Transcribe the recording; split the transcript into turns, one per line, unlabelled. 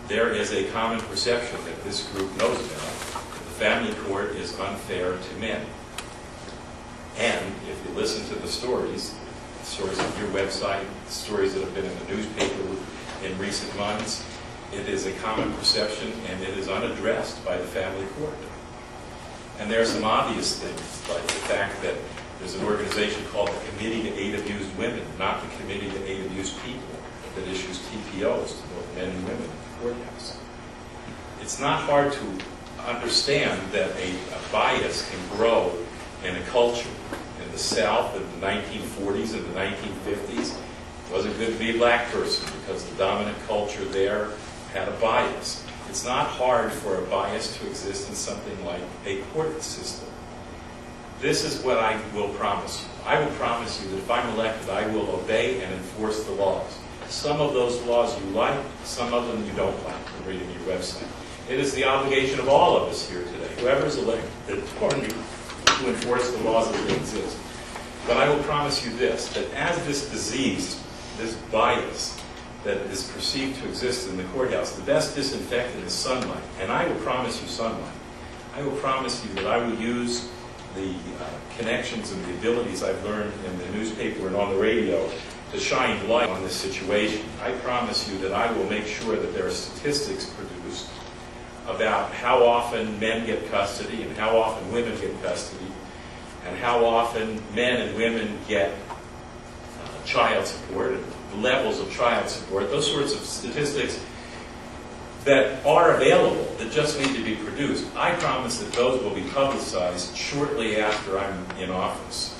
there is a common perception that this group knows about, that the family court is unfair to men. And if you listen to the stories on your website, stories that have been in the newspaper in recent months, it is a common perception and it is unaddressed by the family court. And there are some obvious things, like the fact that there's an organization called the Committee to Aid Abused Women, not the Committee to Aid Abused People, that issues TPOs to both men and women at the courthouse. It's not hard to understand that a bias can grow in a culture. In the South in the 1940s and the 1950s, it wasn't good to be a black person because the dominant culture there had a bias. It's not hard for a bias to exist in something like a court system. This is what I will promise you. I will promise you that if I'm elected, I will obey and enforce the laws. Some of those laws you like, some of them you don't like, from reading your website. It is the obligation of all of us here today, whoever is elected, to enforce the laws as they exist. But I will promise you this, that as this disease, this bias that is perceived to exist in the courthouse, the best disinfectant is sunlight. And I will promise you sunlight. I will promise you that I will use the connections and the abilities I've learned in the newspaper and on the radio to shine light on this situation. I promise you that I will make sure that there are statistics produced about how often men get custody and how often women get custody and how often men and women get child support and the levels of child support, those sorts of statistics that are available, that just need to be produced. I promise that those will be publicized shortly after I'm in office.